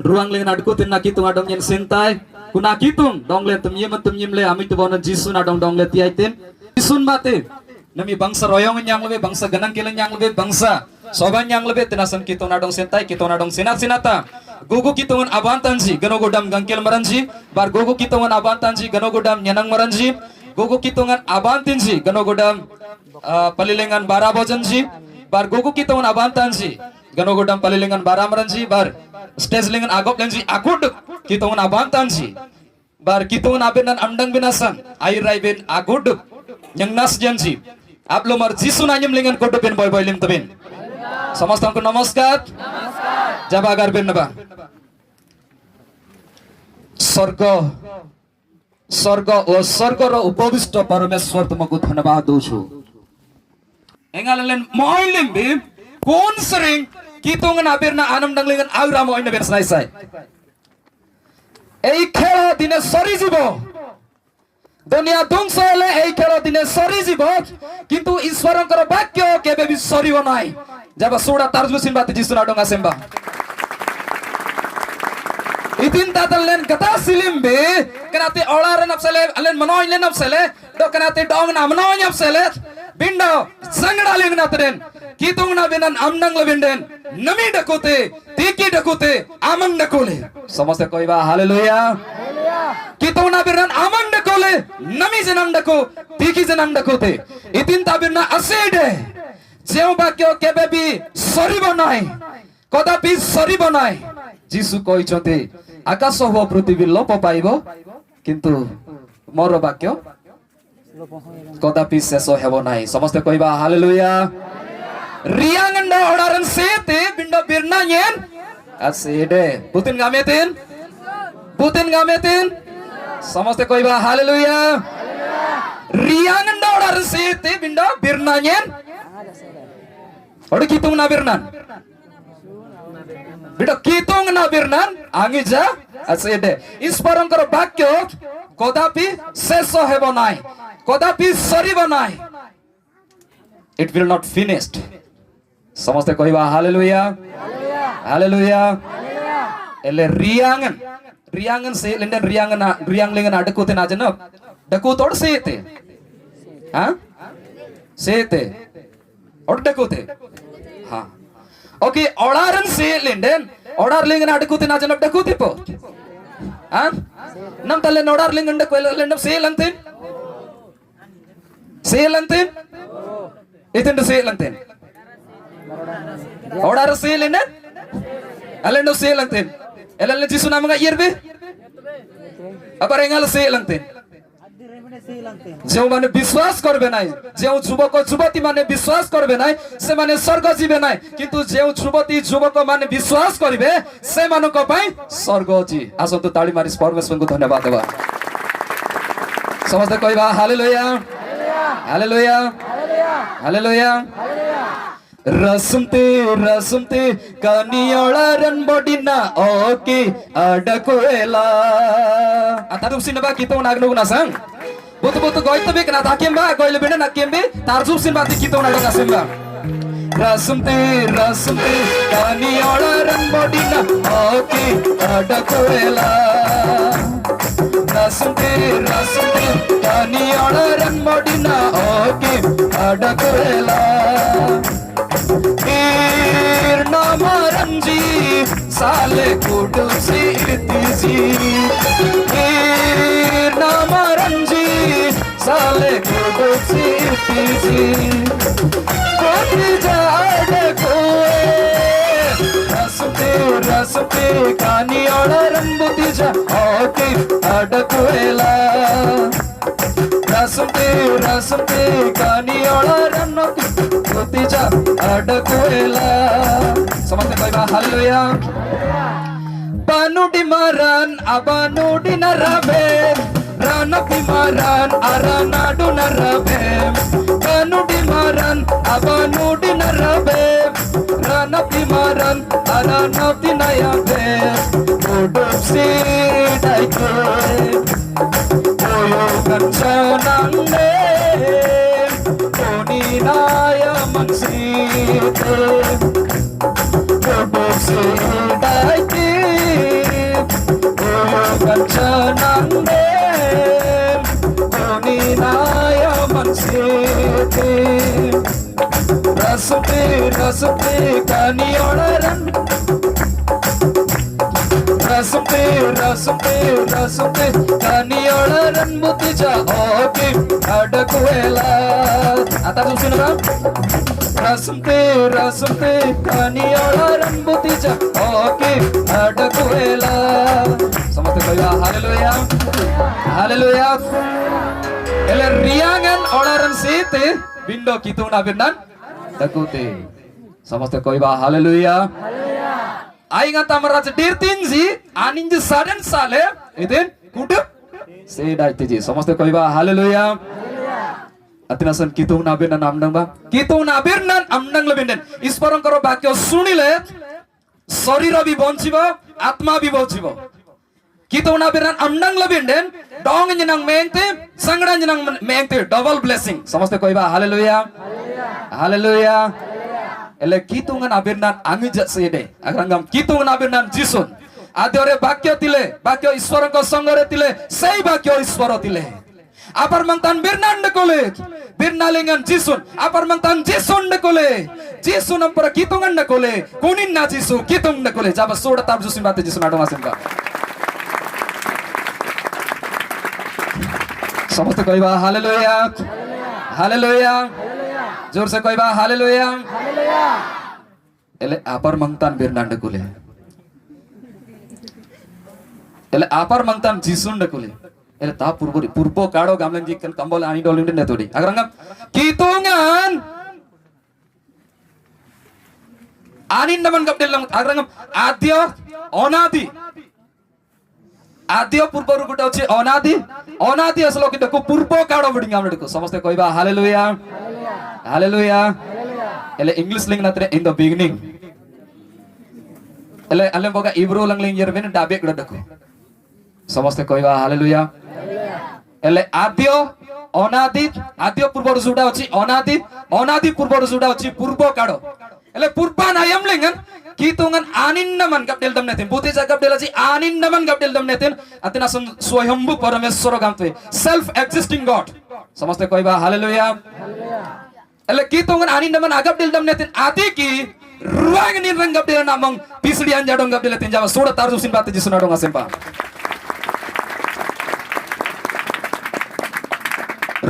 ruang lengan adkutin nakitung adong yen sentai kuna kitung dong le temyem le amit bonan jisun adong dong le tiaitin jisun mate nami bangsa royong yang lebih bangsa ganang kilen yang lebih bangsa soban yang lebih tenasan kitung adong sentai kitung adong sinata gugu kitungan abantanji ganogodam gangkel maranji bar gugu kitungan abantanji ganogodam nyanang maranji gugu kitungan abantinji ganogodam palilengan barabojanji bar gugu kitungan abantanji ganogodam palilengan baramaranji bar stage lengan agop lenji akut kitungan abantanji bar kitungan abenan amdang binasan air raibin agud yang nas janji aplo mar jisu nanyam lengan kodopin boy boy lim tabin समस्तଙ୍କୁ नमस्कार जब आगार बेन्नबा स्वर्ग स्वर्ग ओ स्वर्ग र उपविष्ट परमेश्वर तुमको धन्यवाद दउछु एंगालेन मोइलिम बे कोन सरिङ कितोंगन आबेरना आनम डंगलेगन आउरा मोइन बेर साइ साइ এই খেলা দিনে সরি যাব দুনিয়া ধ্বংস হলে এই খেলা দিনে সরি যাব কিন্তু ঈশ্বরଙ୍କର বাক্য কেবে বি সরিব নাই जब सोड़ा तारजुसिन बात जिसुना डोंगा सेम्बा इतिन तातलेन कथा सिलिम बे कनाते ओलारन अपसले अलेन मनोइलेन अपसले दो कनाते डोंग ना मनोइ अपसले बिंडो संगडा लेन नातरेन कितुंग ना बिनन आमनंग लबिंडेन नमी डकोते तीकी डकोते आमंग डकोले समस्त कोइबा हालेलुया कितुंग ना बिनन आमंग डकोले नमी जनंग डको तीकी जनंग डकोते इतिन ताबिरना असेडे जेउ बाक्य केबे भी सरिब नाही कदापि सरिब नाही जीसु कहिसते आकाश हो पृथ्वी लोप पाइबो किंतु मोर बाक्य कदापि शेष हेबो नाही समस्त कहिबा हालेलुया रियांगन ओडारन सेते बिंडो बिरना येन असेडे बुतिन गामेतिन समस्त कहिबा हालेलुया रियांगन ओडारन सेते बिंडो बिरना येन और कितुंग ना बिरनान बिडो कितुंग ना बिरनान आंगी जा असेडे इस परंकर वाक्य कदापि शेष हेबो नाय कदापि सरिबो नाय इट विल नॉट फिनिश्ड समस्त कहिबा हालेलुया हालेलुया एले रियांगन से लेंडन रियांग लेंगन अडकुते ना जन डकु तोड़ सेते हां सेते और डकोते हाँ ओके ओडारन से लेंडन ओडार लेंगन अडकुते ना जनब डकोते पो हाँ नम तले नोडार लेंगन डको लेंडम से लंगते इतने से लंगते ओडार से लेंडन अलेंडो से लंगते एलले जिसु नाम का इयरबे अपर एंगल से लंगते जो माने विश्वास करबे नाई जो युवक युवती माने विश्वास करबे नाई से माने स्वर्ग जीवे नाई किंतु जो युवती युवक माने विश्वास करिवे से मानक पई स्वर्ग जी आसंतु ताली मारि परमेश्वर को धन्यवाद देबा समस्त कहबा हालेलुया हालेलुया हालेलुया रसुमते कनियोळरन बडिना ओके अडकोएला आता रुसिनबा कितो नागनुगना संग बुतु गोइतबे कना ताकेम्बा गोइले बेने नाकेम्बे तारजुसिन बाति कितो नागना सेम्बा रसुमते कनियोळरन बडिना ओके अडकोएला रसुमते कनियोळरन बडिना ओके अडकोएला नामरंजी साले कुडुसी इतिजी नामरंजी साले कुडुसी इतिजी कोटी जाड़े कोए रसते कानी और रंबुती जा ओके अडकुएला रसते कानी और रंबुती जा अडकुएला समझते कहबा हालेलुया बानुडी मारन अबानुडी नरबे रानपी मारन अरानाडु नरबे बानुडी मारन अबानुडी नरबे रानपी मारन अरानपी नयाबे ओडुसी डाइके ओयो गंचनांगे कोनी नाया मनसीते ओडुसी डाइके rasumte kani olaran rasumte kani olaran mutija oke adakuela ata susun ba rasumte kani olaran mutija oke adakuela samaste kaya haleluya haleluya ele riangan olaran site bindo kitung na birnan dakute samaste koi ba haleluya ainga tamara dirtinji aninji sudden sale iden kudu sedaite ji samaste koi ba haleluya atinasan kitung na birnan amnang ba kitung na birnan amnang lebinden isparang karo bakyo sunile sarira bi bonchibo atma bi bonchibo kitung na birnan amnang lebinden dong nyenang mengte sangran nyenang mengte double blessing samaste koi ba haleluya haleluya ele kitungan abirnan angija sede agrangam kitungan abirnan jisun adore bakyo tile bakyo iswaran ko sangore tile sei bakyo iswaro tile apar mantan birnan dekole birnalingan jisun apar mantan jisun dekole jisun ampara kitungan dekole kunin na jisu kitung dekole jaba soda tab jusin bate jisun adong asim ka समस्त कोई बा hallelujah hallelujah जोर से कोई बा hallelujah ele apar mangtan birnanda kule ele apar mangtan jisun kule ele ta purbo kado gamlen jikan kambol ani dolin den todi agrangam kitungan anin naman gabdel agrangam adyo onadi आद्य पूर्व रूपटा होची अनादि असलो कि देखो पूर्व काडो बिडिंग आमने देखो समझते कोई बा हालेलुया हालेलुया एले इंग्लिश लिंग नतरे इन द बिगिनिंग एले अले बोगा इब्रो लंग लिंग यर बेन डाबे कड देखो समझते कोई बा हालेलुया एले आद्य पूर्व रूपटा होची अनादि पूर्व रूपटा होची पूर्व काडो एले पूर्वा नायम लिंगन kitungan anin naman gabdel dam netin buti ja gabdel aji anin naman gabdel dam netin atina swayambhu parameshwar gamte self existing god samaste koi ba haleluya ele kitungan anin naman agabdel dam netin ati ki ruang ni rang gabdel namang pisdian jadong gabdel netin jama soda tar jusin bate jisuna dong asempa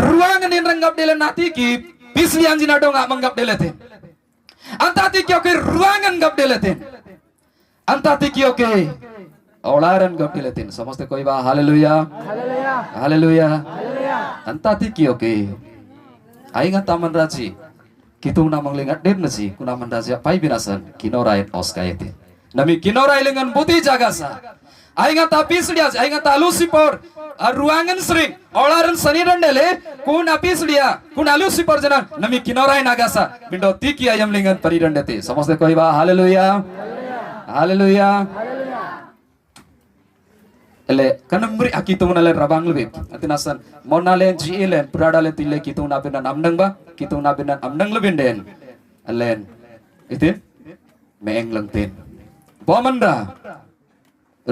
ruang ni rang gabdel nati ki pisdian jina dong amang gabdel netin antati kyo ke ruangan gabdeletin antati kyo ke olaran gabdeletin samaste koi ba haleluya haleluya antati kyo ke ainga taman raji kitung namang lingat den nasi kunaman raja pai binasan kinorai oskayete nami kinorai lengan buti jagasa ainga ta pisdias ainga ta lucifer ruangan sering olaran sanirandele kun apisdia kun lucifer jana nami kinorai nagasa bindo tiki ayam lingan parirandete samaste koi ba haleluya haleluya ele kanamri akitung nale rabang lebe atinasan monale jielen pradale tile kitung na benan amnang ba kitung na benan amnang lebenden alen itin meeng langtin bomanda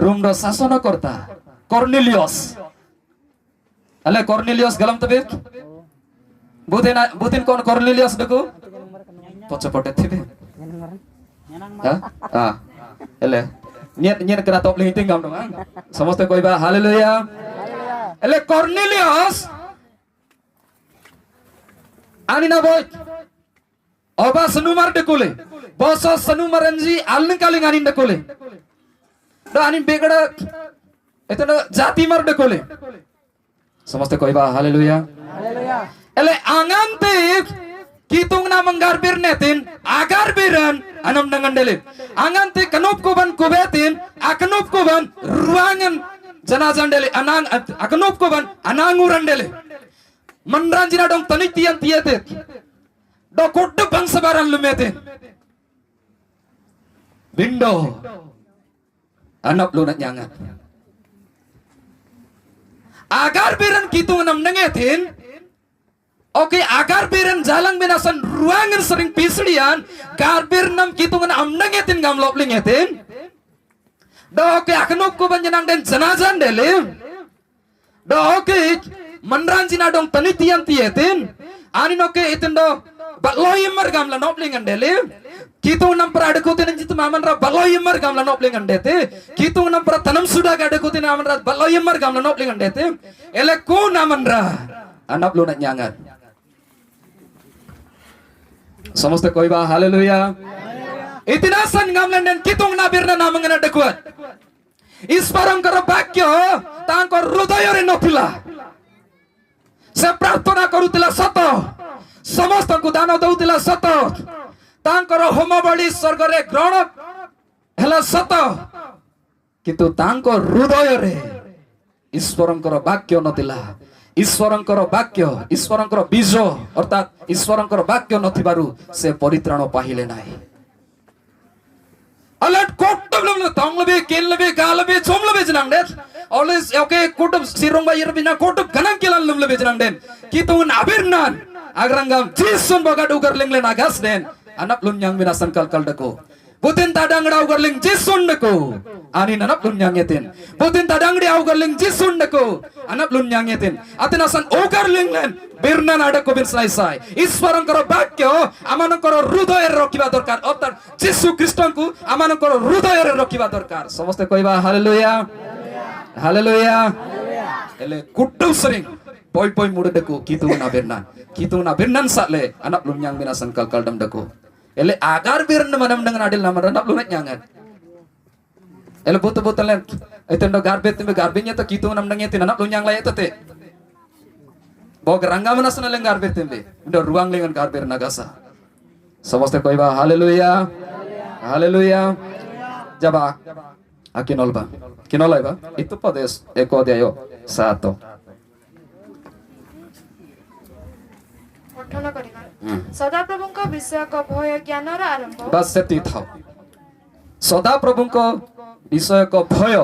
room do sasana korta Cornelius ale Cornelius galam tabe butin kon Cornelius deku pochopote thibe ha ele nyet kena top ling tingam dong samaste koi ba haleluya ele Cornelius ani na boy oba sanumar dekule boso sanumaranji alning kaling anin dekule do anin begada etana jati mar dekule samaste koi ba haleluya ele angante kitung na manggarbir netin agar biran anam nangandele angante kanup kuban kubetin akanup kuban ruangan janazandele anang akanup kuban anangurandele mandranjina dong tanitian tiete do koddu bangsabaran lumete bindo anap lo nat nyangat agar biran kitung nam nangetin oke agar biran jalang binasan ruangan sering pisdian garbir nam kitungan am nangetin gam loplingetin do oke akanuk ko banjanang den janazan dele do oke manranjina dong tanitian tietin anin oke itin do baloyimar gamla nopling andele kitung nampra adukutin jitu mamanra baloyimar gamla nopling andete kitung nampra tanam sudah adukutin amanra baloyimar gamla nopling andete ele ku namanra anap lunat nyangat समस्त कोई बा hallelujah इतना सन gamlan dan kitung nabirna namangana dekuat ईश्वरଙ୍କର ବାକ୍ୟ ତାଙ୍କ ହୃଦୟରେ ନଥିଲା ସେ ପ୍ରାର୍ଥନା କରୁଥିଲା ସତ ସମସ୍ତଙ୍କୁ ଦାନ ଦଉଥିଲା ସତ ତାଙ୍କର ହୋମ ବଳି ସ୍ୱର୍ଗରେ ଗ୍ରହଣ ହେଲା ସତ କିନ୍ତୁ ତାଙ୍କ ହୃଦୟରେ ଈଶ୍ୱରଙ୍କର ବାକ୍ୟ ନଥିଲା ଈଶ୍ୱରଙ୍କର ବାକ୍ୟ ଈଶ୍ୱରଙ୍କର ବୀଜ ଅର୍ଥାତ୍ ଈଶ୍ୱରଙ୍କର ବାକ୍ୟ ନଥିବାରୁ ସେ ପରିତ୍ରାଣ ପାଇଲେ ନାହିଁ alert kotum tonglebe kinlebe galebe chomlebe jinangdet always okay kotum sirongba yerbina kotum ganang kilan lumlebe jinangden kitun abirnan agrangam jisun boga dugarlingle nagasden anak lunyang binasan kalkal deko butin tadangda ugarling jisun deko ani anak lunyang yetin butin tadangdi ugarling jisun deko anak lunyang yetin atinasan ugarling len birnan adako binsai sai ଈଶ୍ୱରଙ୍କର ବାକ୍ୟ ଆମମାନଙ୍କର ହୃଦୟରେ ରଖିବା ଦରକାର ଅର୍ଥାତ୍ ଯୀଶୁ ଖ୍ରୀଷ୍ଟଙ୍କୁ ଆମମାନଙ୍କର ହୃଦୟରେ ରଖିବା ଦରକାର ସମସ୍ତେ କହିବା hallelujah hallelujah ele kutu sering boy boy muda deko kitu na birnan sale anak lunyang binasan kalkal dam deko ele agar birna manam dengan adil namara anak lunat nyangat ele butu butulen itendo garbetnya to kitu nam nangyetin anak lunyang lay tate Bog rangga mana sana lenggar bertembe, udah ruang lengan garber nagasa. ସମସ୍ତେ କହିବା hallelujah hallelujah ଜବା ଆକିନଲବା କିନଲାଇବା ଇତୁପଦେଶ 1 ଅଧ୍ୟାୟ 7 ପଠନ କରିବା ସଦାପ୍ରଭୁଙ୍କ ବିଷୟକ ଭୟ ଜ୍ଞାନର ଆରମ୍ଭ ବାସ୍ ସେତିକି ଥାଉ ସଦାପ୍ରଭୁଙ୍କ ବିଷୟକ ଭୟ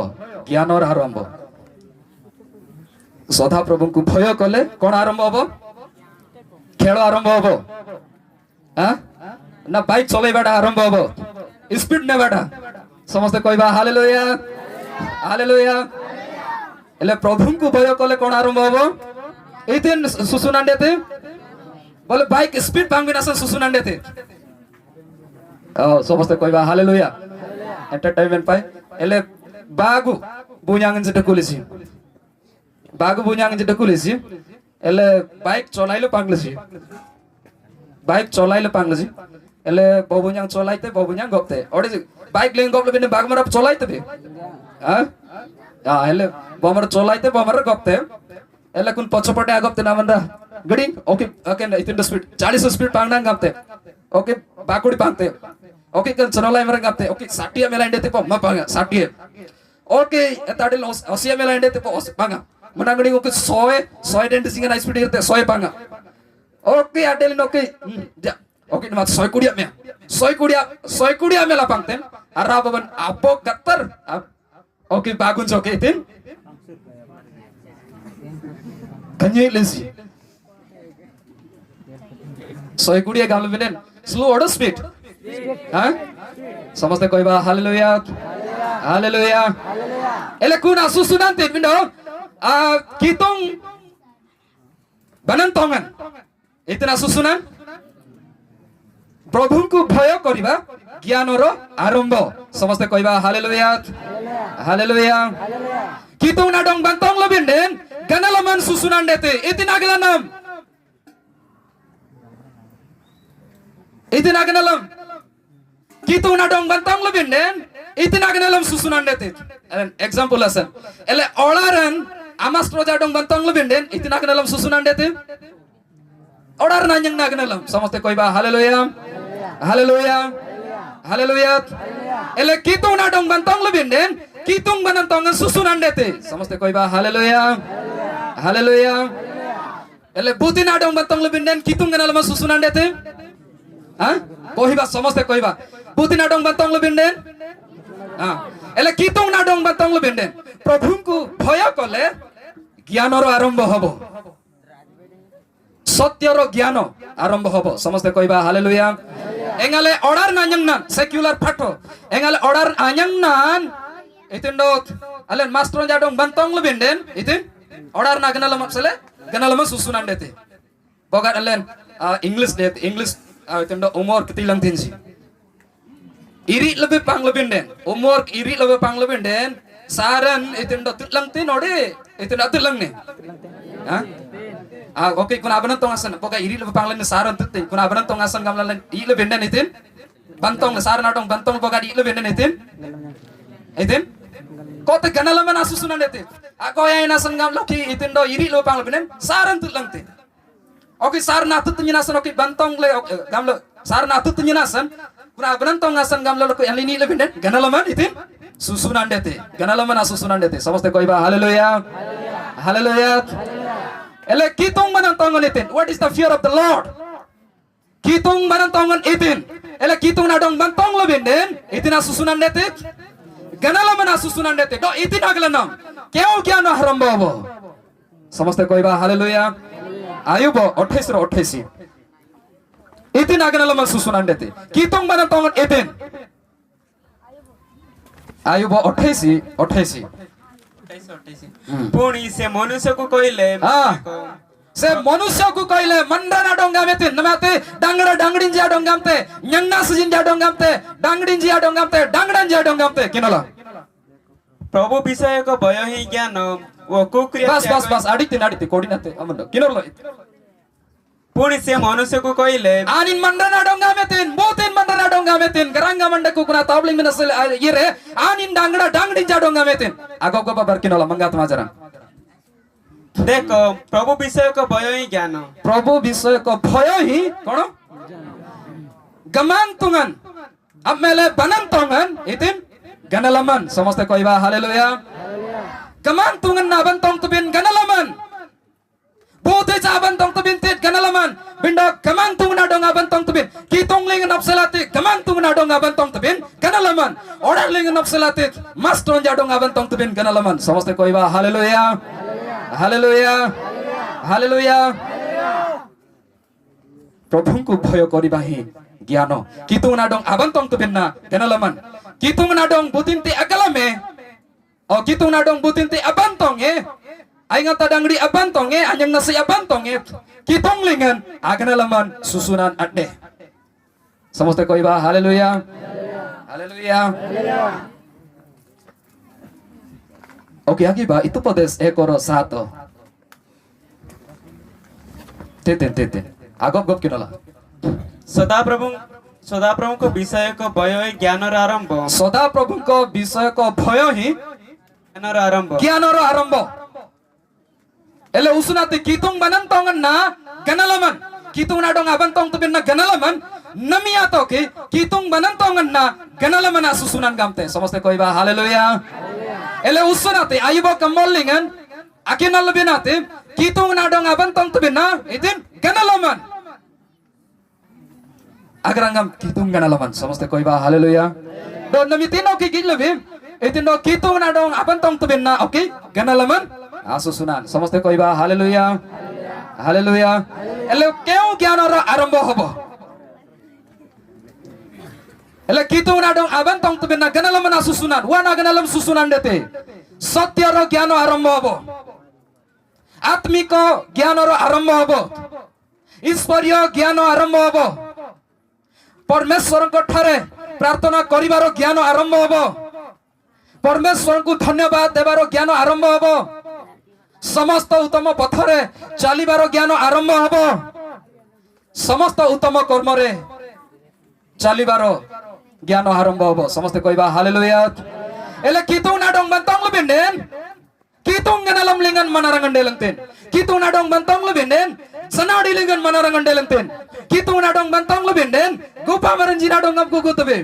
ଜ୍ଞାନର ଆରମ୍ଭ ସଦାପ୍ରଭୁଙ୍କୁ ଭୟ କଲେ କଣ ଆରମ୍ଭ ହବ ଖେଳ ଆରମ୍ଭ ହବ ନା ବାଇକ୍ ଚଲେଇବାଟା ଆରମ୍ଭ ହବ ସ୍ପିଡ୍ ନେବାଟା ସମସ୍ତେ କହିବା ହାଲେଲୁୟା ହାଲେଲୁୟା ହେଲେ ପ୍ରଭୁଙ୍କୁ ଭୟ କଲେ କଣ ଆରମ୍ଭ ହବ ଏଇତେ ସୁସୁନାଣ୍ଡେତେ ବୋଲେ ବାଇକ୍ ସ୍ପିଡ୍ ଭାଙ୍ଗି ନାସ ସୁସୁନାଣ୍ଡେତେ ସମସ୍ତେ କହିବା ହାଲେଲୁୟା ଏଣ୍ଟରଟେନମେଣ୍ଟ ପାଇଁ ହେଲେ ବାଗୁ ବୁኛଙ୍ଗን ଜଟକୁଲିସି बागु बुኛङन जटकुलिसी एले बाइक चलाइलो पांग्लसी बाइक चलाइलो पांग्लसी एले बबुኛङ चलाइते बबुኛङ गप्ते ओडे बाइक लेन गप्ले बिने बागमर चलाइते बे एले बमर चलाइते बमर गप्ते एले कुन पछपटे गप्ते नामनरा गडी ओके ओके इतिन स्पीड 40 स्पीड पांगना गप्ते ओके बाकुडी पांगते ओके कन चलाइ मर गप्ते ओके 60 मेला इंडेते प म पांगा 60 ओके एताडे 80 मेला इंडेते प पांगा menangani oke soy den singa nice speed irte soy panga oke adel oke ja oke mat soy kudia mela pangten arababan apo gatter oke bagun soke tin kanye lesi soy kudia galu benen slow or speed ha samaste koiba hallelujah hallelujah ele kuna susunante bindo kitong banantongan इतना सुसुना प्रभुଙ୍କୁ ଭୟ କରିବା ଜ୍ଞାନର ଆରମ୍ଭ ସମସ୍ତେ କହିବା hallelujah hallelujah kitong nadong bantong lobinden ganalaman susunan dete itina galanam itina ganalam kitong nadong bantong lobinden itina ganalam susunan dete example asan ele olaran Amastro jadong bantong lebinden itina kenalam susunan dete odar nanyang na kenalam samaste koiba haleluya haleluya haleluya ele kitung nadong bantong lebinden kitung banantongan susunan dete samaste koiba haleluya haleluya ele buti nadong bantong lebinden kitung kenalam susunan dete koiba samaste koiba buti nadong bantong lebinden ele kitung nadong bantong lebinden प्रभुଙ୍କୁ भय कले ज्ञानर आरंभ हबो सत्यर ज्ञान आरंभ हबो समस्त कहबा hallelujah एंगाले ऑर्डर नायंगनान सेक्युलर फाटो एंगाले ऑर्डर आयंगनान इतिndo alen master jadong bantong lebinden itin order नागनालम सले गनालम सुसुनान देते bogat alen English det English tendo umur ketilang tinsi. Iri lebih pang lebih den. Umur iri lebih pang lebih den. Saran tendo tutlang tin ode. Tendo tutlang ne. Okay kuna abanan tongasan. Poka iri lebih pang lebih saran tutin. Kuna abanan tongasan gamlan iri lebih den itin. Bantong saran adong bantong poka iri lebih den itin. Itin. Kota ganalaman asusunan itin. Ako yang nasan gamlo ki itin do iri lebih pang lebih den. Saran tutlang tin. Okay, sar na tut nyinasan okay bantong le gamlo sar na tut nyinasan kuna banantong asan gamlo ko alini le binden ganalaman itin susunan dete ganalaman asusunan dete samaste koiba hallelujah hallelujah ele kitung banantong itin what is the fear of the lord kitung banantong itin ele kitung nadong bantong le binden itin asusunan dete ganalaman asusunan dete do itin aglanam keu kya no harambo samaste koiba hallelujah Ayubo 28 itin aganalaman susunan dete kitong banantong itin Ayubo 28 पुणी से मनुष्य को कहले से मनुष्य को कहले मंडना डोंगामेते नमाते डांगड़ा डांगड़िन जिया डोंगामते न्यंगना सजिन जिया डोंगामते डांगड़िन जिया डोंगामते डांगड़न जिया डोंगामते किनला प्रभु विषय को भय ही ज्ञान वो कुक्रिया बस अडिते कोडिनाते अमंडो किनला पुणी से मनुष्य को कहले आनिन मंडना डोंगामेतेन बोतेन मंडना डोंगामेतेन गरंगा मंडक को कुना ताबलिंग में नसल ये आनिन डांगड़ा डांगड़िन जिया डोंगामेतेन आगो को बाबर किनला मंगात माजरा देखो प्रभु विषय को भय ही ज्ञान प्रभु विषय को भय ही कौन गमान तुंगन अब मेले बनन तुंगन इतिन गनलमन समझते कोई बात हालेलुया गमान तुंगन ना बन तुंग तुबिन गनलमन बोते चाबन तुंग तुबिन tit गनलमन बिंडा गमान तुंग ना डोंगा बन तुंग तुबिन की तुंग लिंग नफ्सलाते गमान तुंग ना डोंगा बन तुंग तुबिन गनलमन ऑर्डर लिंग नफ्सलाते मस्टों जा डोंगा बन तुंग तुबिन गनलमन समझते कोई बात हालेलुया हालेलुया हालेलुया प्रभु को भय करिबा ही ज्ञान कितुंग नाडोंग आबंतोंग तुबिन्ना गनलमन कितुंग नाडोंग बुतिनते अकलमे ओ कितुंग नाडोंग बुतिनते अबंतोंग ए आइंगा तडंगड़ी अबंतोंग ए anjang nasi अबंतोंग ए कितुंग लिंगन आगनलमन susunan adde समझते कोई बा hallelujah hallelujah Oke, aquí va. Itu podes ekoro satu. Teten. Agop gop kinala. सदा प्रभु को विषय को भय ही ज्ञान र आरंभ सदा प्रभु को विषय को भय ही ज्ञान र आरंभ ज्ञान र आरंभ. Ele usunate kitung banantong na ganalaman. Kitung na dong abantong tubin na ganalaman. Namiya to ki kitung banantong na ganalaman na susunan gamte. Samaste koi ba haleluya. Ele usunate ayubo kamolingan akinal binate kitung na dong abantong tubin na itin ganalaman. Agrangam kitung ganalaman. Samaste koi ba haleluya. Do namitino ki gilbi itin do kitung na dong abantong tubin na okay ganalaman. Asusunan समझते कोई बात hallelujah hallelujah एले क्यों ज्ञान र आरंभ हबो एले कितु नाडों आबंतों तबिना गनलम ना सुसुनान वाना गनलम सुसुनान देते सत्य र ज्ञान आरंभ हबो आत्मिक ज्ञान र आरंभ हबो ईश्वरीय ज्ञान आरंभ हबो परमेश्वर को ठारे प्रार्थना करिवार ज्ञान आरंभ हबो परमेश्वर को धन्यवाद देवार ज्ञान आरंभ हबो समस्त उत्तम पथरे चलिबार ज्ञान आरंभ हबो समस्त उत्तम कर्म रे चलिबार ज्ञान आरंभ हबो समस्त कहबा हालेलुया एले कितु नाडोंग बंतोंग लबिंडेन कितुंग गनलम लिंगन मनारंगन देलंगतेन कितु नाडोंग बंतोंग लबिंडेन सनाडी लिंगन मनारंगन देलंगतेन कितु नाडोंग बंतोंग लबिंडेन गुपा मरंजी नाडोंग अब गुगुतबे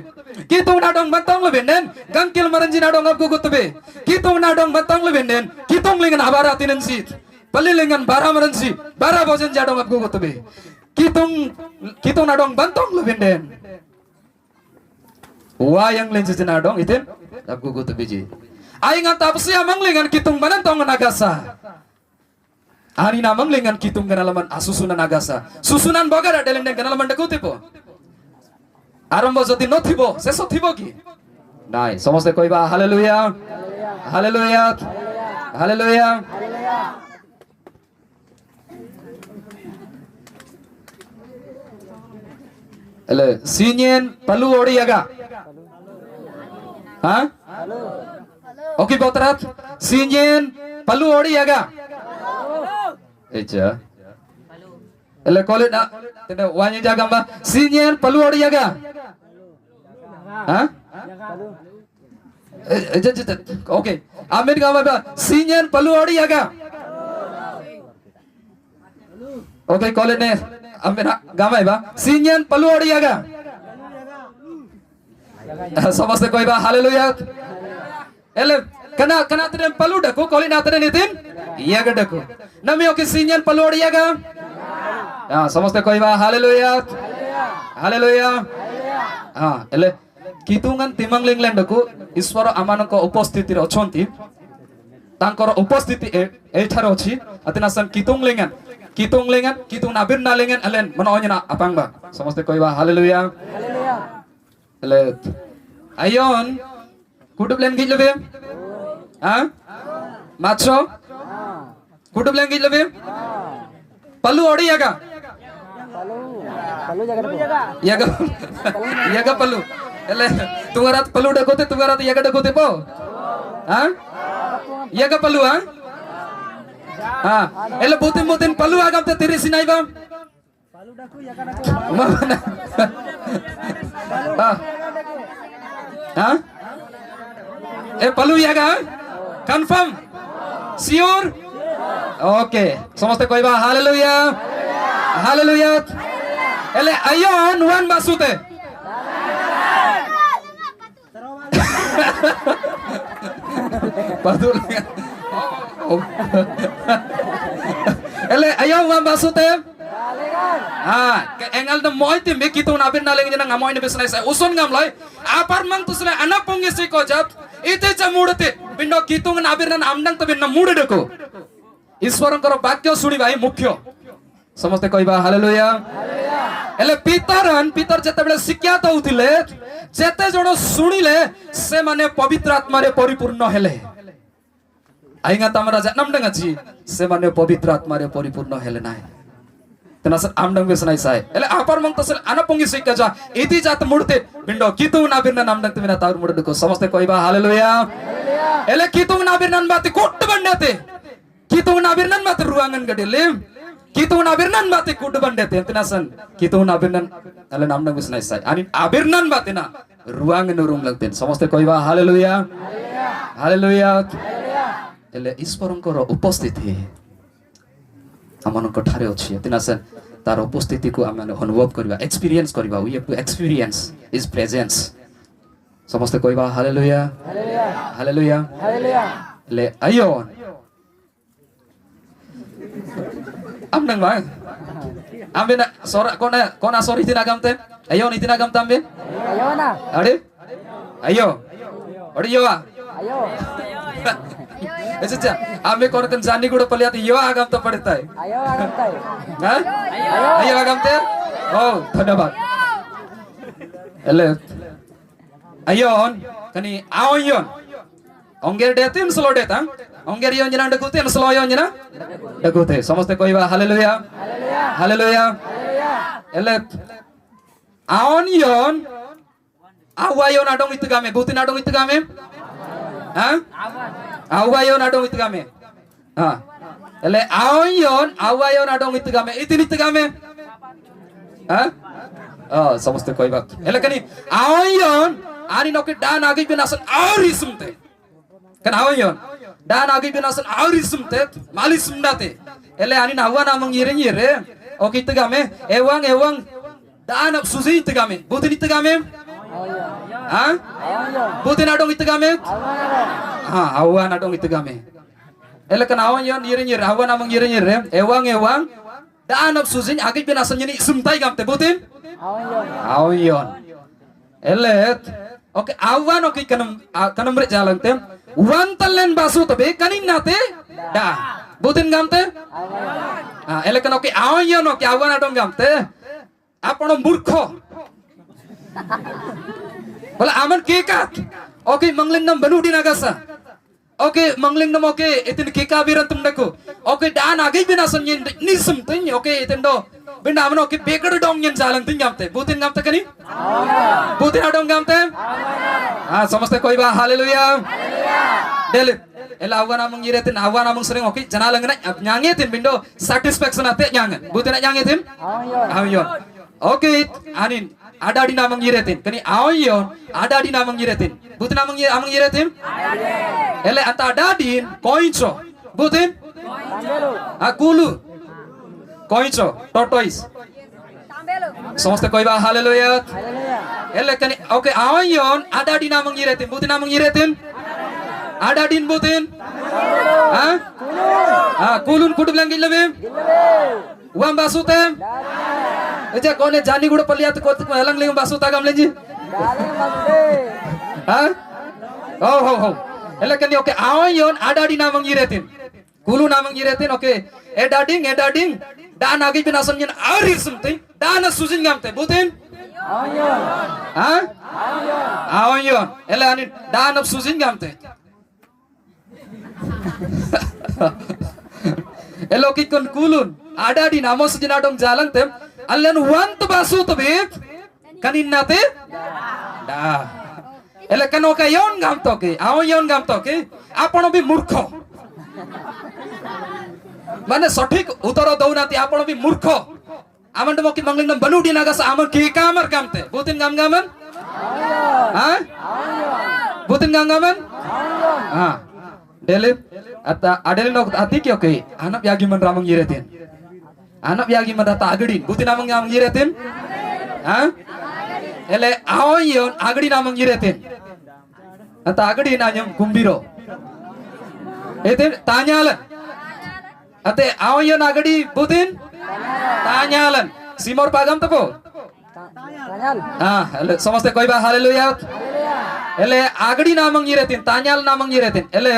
कितु नाडोंग बंतोंग लबिंडेन गंकिल मरंजी नाडोंग अब गुगुतबे कितु नाडोंग बंतोंग लबिंडेन कितुंग लिंगन आबारा तिनंसी पल्ली लिंगन बारा मरंसी बारा भोजन जाडोंग अब गुगुतबे कितु नाडोंग बंतोंग लबिंडेन wayang lensi jinadong itin ab gugut biji ai ngan tapsi amang lengan kitung banantong nagasa ani namang lengan kitung ganalaman asusunan nagasa susunan bagara delende ganalaman dekutipo arombo jodi nothibo seso thibo ki nai samaste koiba haleluya haleluya haleluya એટલે sinyen palu odiyaga ha oke botrat sinyen palu odiyaga eja એટલે college na tenda wanya jaga ba sinyen palu odiyaga ha oke amin gama ba sinyen palu odiyaga oke college ne amin gama ba sinyen palu odiyaga समस्त कोई बा hallelujah ele kana tren palu dako koli na tren itin iya ga dako nami oke sinyan palu odiya ga ya समस्त कोई बा hallelujah hallelujah ha ele kitungan timang linglen dako ईश्वर आमानक उपस्थिति रे अछंती तांकर उपस्थिति एठार अछि अतिनासन कितुंग लिंगन कितुंग नाबिर ना लिंगन अलेन मन ओजना अपांगबा समस्त कोई बा hallelujah ele ayon kudup len git lebe ha matro kudup len git lebe palu odiyaga yaga palu ele tungarat palu dakote tungarat yaga dakote po ha yaga palu ha ele botin palu agam te tiri sinai ba ha palu yaga confirm sure okay समस्त कोई बा hallelujah hallelujah ele ayon wan basute Padul ele ayon wan basute engal na moy tim be kitu na bin na leng jana ngamoy ne besnai sai usun ngam loi apar mang tusle anak pongi se ko jat ite chamudate pindo kitu na bir na amdang to bin na mude deko ईश्वरଙ୍କର ବାକ୍ୟ ଶୁଣିବା ହିଁ ମୁଖ୍ୟ ସମସ୍ତେ କହିବା hallelujah ହେଲେ ପିତର ଯେତେବେଳେ ଶିକ୍ଷା ଦଉଥିଲେ ଯେତେ ଜଣ ଶୁଣିଲେ ସେମାନେ ପବିତ୍ର ଆତ୍ମାରେ ପରିପୂର୍ଣ୍ଣ ହେଲେ ଆଇଙ୍ଗା ତମରା ଜାନମଡଙ୍ଗ ଅଛି ସେମାନେ ପବିତ୍ର ଆତ୍ମାରେ ପରିପୂର୍ଣ୍ଣ ହେଲେ ନାହିଁ तेनासन आमडंग बेसनाई साय एले आपर मंग तसल अनपोंगी सिक्का जा इति जात मुडते पिंडो कितु ना बिरना नामडंग तमिना तार मुडे को समस्त कोइबा हालेलुया एले कितु ना बिरनन बाती कोट बंडेते कितु ना बिरनन बाती रुआंगन गडेले कितु ना बिरनन बाती कोट बंडेते तेनासन कितु ना बिरनन एले नामडंग बेसनाई साय आणि आबिरनन बाती ना रुआंगन रूम लगते समस्त कोइबा हालेलुया हालेलुया एले ईश्वरंकर उपस्थिति आमनक ठारे अछि तिनासन तार उपस्थिति को आमने अनुभव करबा एक्सपीरियंस करबा we have to experience his presence समस्त कहबा हालेलुया हालेलुया हालेलुया ले आयोन आमनंग बा आमेना सोरा कोना सोरी तिना गमते ayon itina gam tambe ayona ade ayo ade yo ayo ऐसे आमे कौन कन जानी गुड़ पलिया तो यो आगम तो पड़ता है आयो आगम तो हाँ आयो आगम तो ओ धन्यवाद एले ayon kani ayon onger detin selo detang onger yon jana dekute en selo yon jana dekute समस्त कहबा हालेलुया हालेलुया एले ayon awayon adong itugame butin adong itugame ha awayon adong itugame ha ele awayon adong itugame itin itugame ha oh समस्त कहबा ele kani ayon ani noke dan agi binasan aurisumte kan ayon dan agi binasan aurisumte malisumdate ele ani nawa namang yire oke itugame ewang dan susi itugame butin itugame ha butin adong itugame ha awan adong itugame ele kan awan yire awan namang yire ewang dan susi agi binasan yani sumtai gamte butin awan ele oke awan oke kanam bre jalante wan talen basu tobe kanin nate da butin gamte ha ele kan oke awan adong gamte आपण मूर्ख बोला आमन केकात okay मंगलिंगम बनुडी नागासा okay मंगलिंगम okay इतन केका बिरन तुम देखो okay डान आगे बिना संयन निसम तन okay इतन दो Binda amno ki bekar dong nyen jalan tin gamte. Butin gamte kani? Butin adong gamte? Ah, samaste koi ba haleluya. Dele. Ela awan among yiretin awan among sering oki jana langna nyangetin bindo satisfaction ate nyangen. Butin nyangetin? Ayon. Oke, anin ada di namang yiretin. Kani ayon ada di namang yiretin. Butin among yiretin? Ele anta ada din koincho. Butin? Akulu. Koincho, tortoise. Samaste koi ba haleluya. Ele kani oke ayon ada di namang yiretin. Butin namang yiretin? Ada din butin? Hah? Ah, kulun kudu bilang gila bim? Uang basutem? Eja kone jani gudo peliat kot halang leng basuta gam lenji? Hah? Oh. Ele kani oke ayon ada di namang yiretin. Kulu namang yiretin oke. Edading. Dan agi pinasan nyen arir sumte. Dan sujin gamte. Butin? Hah? Ayon. Ele ani dan sujin gamte. Eloki kon kulun ada di namo sujina dong jalan tem allen want basu to be kanin nate da ele kano ka yon gam to ke aw yon gam to ke आपण भी मूर्ख माने सठिक उत्तर दौ नाति आपण भी मूर्ख आमन तो मकी मंगलिन बनुडी नागास आमन के कामर कामते बुतिन गामन हां बुतिन गामन हां Dele ata adele nok ati kyo ke anak yagi man ramang yiretin anak yagi man data agadi buti namang namang yiretin ha ele aoyon agadi namang yiretin ata agadi nanyam kumbiro ete tanyalan ate aoyon agadi butin tanyalan simor pagam tapo ah ele samaste koi ba haleluya ele agadi namang yiretin tanyal namang yiretin ele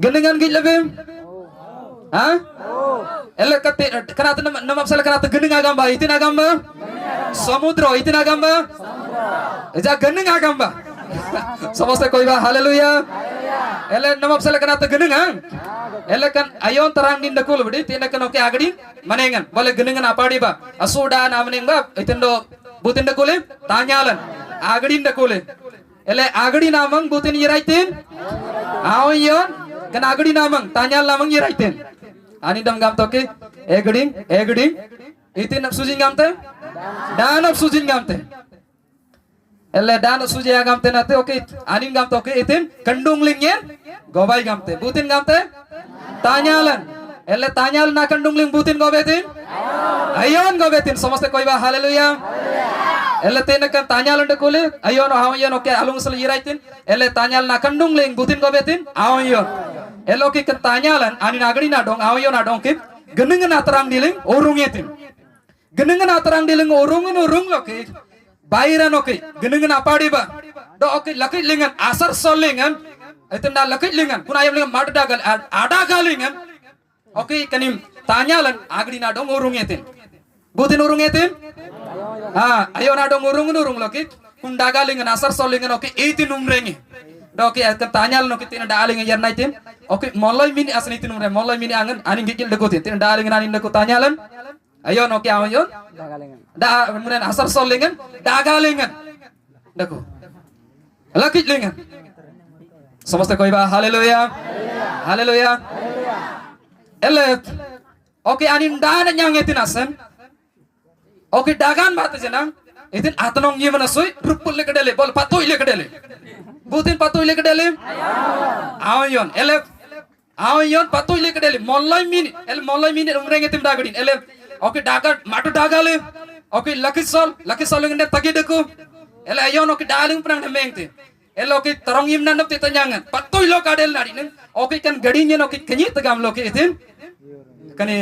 Genengan git lebih, hah? Ele kate kenapa nama salah kenapa geneng agamba itu agamba? Samudra itu agamba? Eja geneng agamba. Samaste koi ba haleluya. Ele nama salah kenapa geneng ang? Ele kan ayon terang din dakul budi tina kan oke agadi manengan. Boleh genengan apa di ba? Asuda nameneng ba? Itendo butin dakule tanyalan agadi dakule. Ele agadi namang butin yiraitin? Ayon. Kan agadi namang tanyal namang yiraitin ani dam gam toke egding itin sujin gamte danap sujin gamte elle danap suje gamte nate oke ani gam toke itin kandung lingyen gobai gamte butin gamte tanyalan elle tanyal na kandung ling butin gobetin ayon gobetin samaste koi ba haleluya elle tenakan tanyal ande kole ayon ayon oke alung sel yiraitin elle tanyal na kandung ling butin gobetin ayon Eloki ketanyalan ani nagari nadong ayo nadong kip genengan aterang diling orung etin genengan aterang diling orung loki bairan oke genengan apa di ba do oke laki lingan asar solingan itu na laki lingan kun ayam lingan mata dagal ada galingan oke kanim tanyalan agari nadong orung etin butin orung etin ayo nadong orung loki kun dagalingan asar solingan oke etin umrengi Oke, tanya lo kita tidak aling yang naitin. Oke, mulai mini asal itu nomor, mulai mini angan, aning gigil dekotin. Tidak aling aning dekot tanya lan. Ayo, oke, ayo. Da, kemudian asar solingan, dagalingan. Deko. Laki lingan. Samaste koi ba, haleluya. Haleluya. Ele. Oke, aning dana nyangetin asan. Oke, dagan batu jenang. Itin atanong gimana soi, rupul lekedele, bol patuh lekedele. Butin patuh lek dalim ayon ele ayon patuh lek dalim mollai mini umreng etim dagadin ele oke dagar matu dagale oke lakisol ngende tagi deku ele ayon oke daling prang nemengte ele oke tarongim nanop te tanyangan patuh lo kadel nadi nen oke kan gadinyen oke kenyit gam lo ke itin kani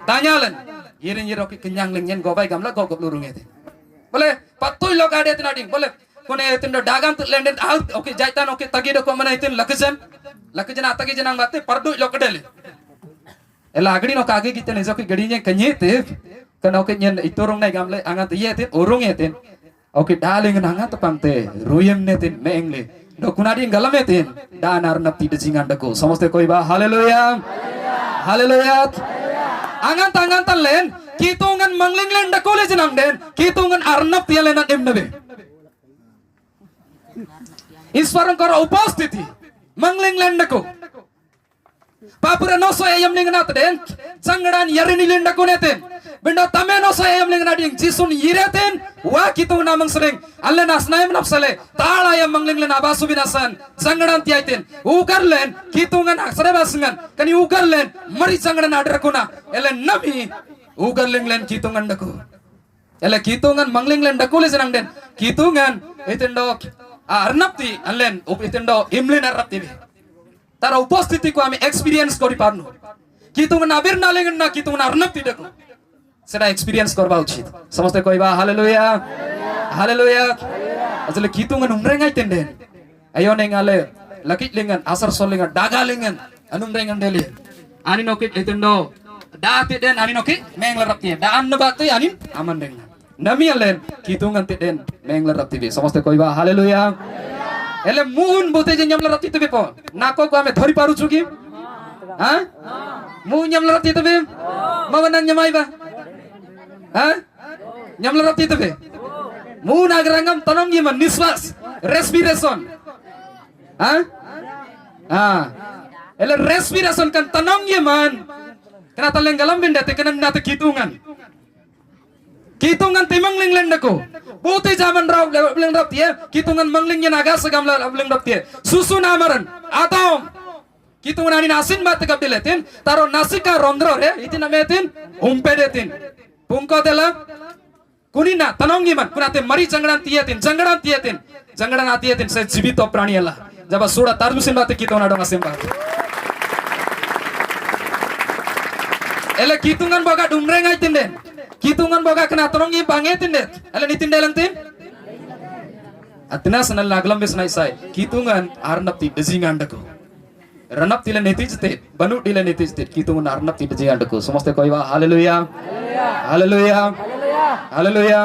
tanyalan yirin yir oke kenyang lengyen gobai gamla gogop lurung etin boleh patuh lo kadet nadi boleh Kone itin do dagan tu lenden out oke jaitan oke tagi do ko mana itin lakijan atagi janang batte pardu lokadele ela agadi no kage kita ne joki gadinya kanyete kan oke nyen iturung nai gamle angat yetin urung yetin oke daling angat pamte ruyem netin mengle do kunadi galam yetin danar napti de jingan dako samaste koi ba haleluya haleluya angan tan len kitungan mangling len da college nang den kitungan arnab tia len an emnabe iswaran kor upastiti mangling len da ko papura no so ayam ling na den sangadan yarini len da ko neten benda tame no so ayam ling na ding jisun yireten wa kitung namang sering alle nas naim napsale tala ayam mangling len abasu binasan sangadan tiaiten ugar len kitungan aksare basungan kani ugar len mari sangadan adra kuna ele nami ugar len kitungan da ko ele kitungan mangling len da ko le senang den kitungan etendo arnapti allen etendo imlen arnapti tara উপস্থিতি ko ami experience kori parnu kitungan abir nalengan na kitungan arnapti da ko সেটা experience করবা উচিত সমস্ত কইবা hallelujah hallelujah আসলে কিতুঙ্গন umrengaiten den ayo nengale lakit lengan asar solengan daga lengan anumrengan deli ani nokit etendo daati den ani nokit menglarapti daan nebati ani aman den nami alen kitungan den menglarapti সমস্ত কইবা hallelujah ele muhun bote je nyamlarapti tebe po nako ko ame dhori paru chuki ha mu nyamlarapti tebe mawanang nyamai ba ha nyamlarapti tebe mu nagrangam tanong yiman niswas respiration ha ele respiration kan tanong yiman kana talenggalam bendate kana nate kitungan kitungan timang linglen dako bote zaman raw leng rap tie kitungan mangling nya naga sagam leng rap tie susu namaran atom kitungan ani nasin bat kap diletin taro nasika rondro re itin ametin umpedetin pungko tela kunina tanong yiman kunate mari jangdan tietin se jibito prani ela jaba suda tarbusin bate kituna dong asimba ele kitungan boga dumreng aitin den kitungan boga kena tanong yi bangetin den ele nitin delang tin atna sanal laglam bes nai sai kitungan arnapti dezingan dako ranap tile netijte banu tile netijte kitungan arnapti dezingan dako samaste koiba haleluya haleluya haleluya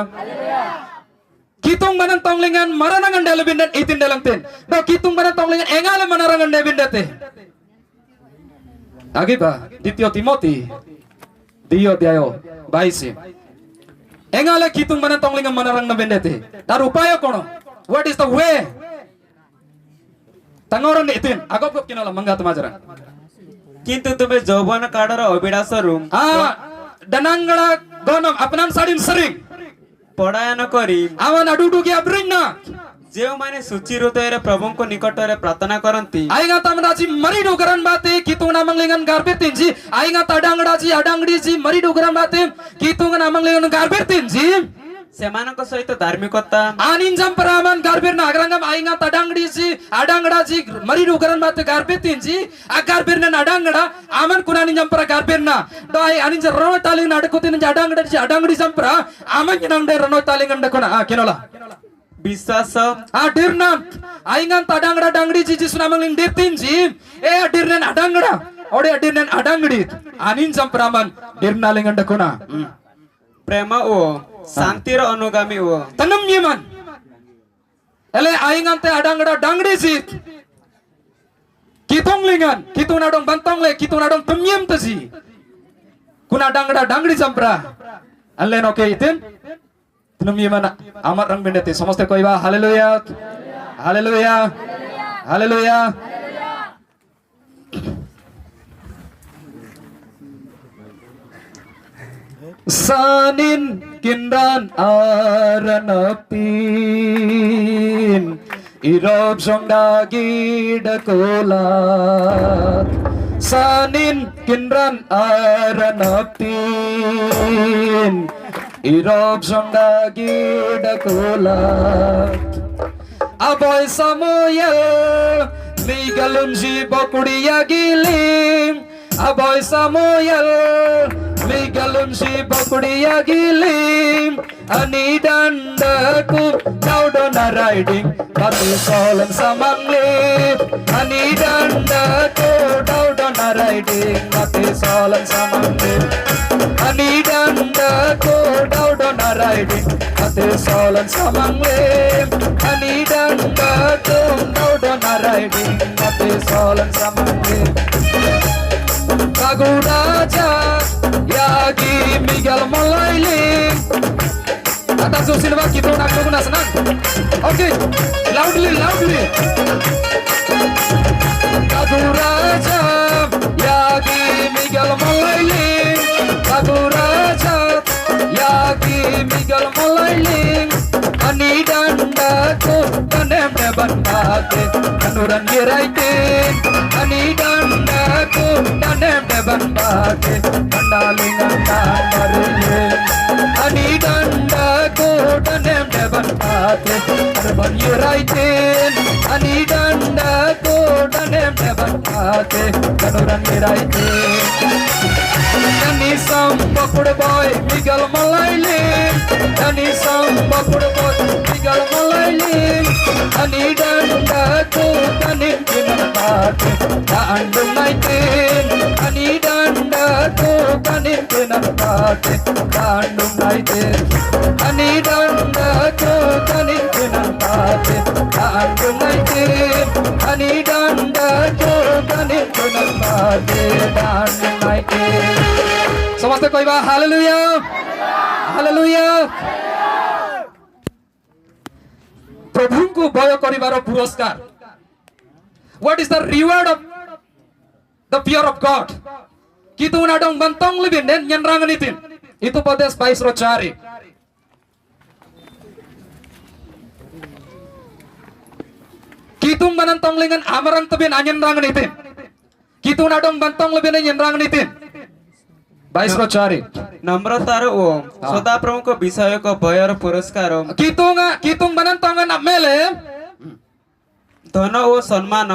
kitung banan tonglengan maranangan dalebin dan itin dalam ten do kitung banan tonglengan engale manarangan debin date agiba ditio timoti dio tiayo baisi engale kitung banan tonglengan manarang na bendete tar upaya kono what is the way tangoran itin agop kinala mangga tamajara কিন্তু তুমি যৌবন কাড়র অবিরাস রুম danangala gonam apnan sadin sering পড়ায়ন করি awan adudu ki abrinna ଯେଉଁମାନେ ସୁଚି ହୃଦୟରେ ପ୍ରଭୁଙ୍କ ନିକଟରେ ପ୍ରାର୍ଥନା କରନ୍ତି ainga tamraji mari dogaran bate kitungna manglingan garbetinji ainga tadangdaji adangdiji mari dogaran bate kitungna manglingan garbetinji ସେମାନଙ୍କ ସହିତ ଧାର୍ମିକତା aninjam paraman garbirna agrangam ainga tadangdiji adangdaji mari dogaran bate garbetinji agarbirna adangda aman kunaninjam para garbirna dai aninja rono taling adukutin adangdaji adangdi jampra aman nangde rono taling andakona kinola ବିଶ୍ୱାସ dirna aingan tadangda dangdi ji sunamangling dirtinji dirnan adangda ode dirnan adangdi aninjam paraman dirna lingandakona ପ୍ରେମ ଓ ଶାନ୍ତିର ଅନୁଗାମୀ ଓ tanam yeman ele aingan te adangda dangdi ji kitong lingan kituna dong bantong le kituna dong temyem taji kuna dangda dangdi jampra alle no ke itin tanam yeman amar rang bendete samaste koiba haleluya haleluya haleluya sanin kinran aranapin irob songdagi dakola sanin kinran aranapin irob songdagi dakola aboy samuel ligalum ji bokuriya gilim aboy samuel ligalum si bakuriya gilim ani dandaku daudona riding pati solan samangli ani dandaku daudona riding pati solan samangli ani dandaku daudona riding pati solan samangli ani dandaku daudona riding pati solan samangli Raja ya Miguel Malailing. Atas susin ba kita nak guna senang. Okay, loudly. Lagu Raja, Yagi Miguel Malailing. Lagu Raja, Yagi Miguel Malailing. Ani danda ko tanem ne banbate, kanuran giraitin. Ani danda ko tanem ne banbate, kandalingan tandarilin. Ani danda ko tanem ne banbate, kanuran giraitin. Ani danda ko tanem ne banbate, kanuran giraitin. Nani samba boy Miguel Malailing. Nani samba boy Miguel Malailing. Ani danda ko tanim pinapate, taandung naitin. Ani danda ko tanim pinapate, taandung naitin. Ani danda ko tanim pinapate, taandung naitin. Ani danda ko tanim pinapate, taandung naitin. समझते कोई बात hallelujah hallelujah प्रभु को भय करिबार पुरस्कार what is the reward of the fear of God कितु नाडong bantong lebih dan nyenrangan itu Petrus 22 rocari kitung banantong lengan amarang tebin anyenrangan itu kitu nadong bantong lebih dan nyenrangan itu 22 rocari नम्रतार ओम सदा प्रभु को विषय को भयर पुरस्कार kitung banantongan amele धन ओ सम्मान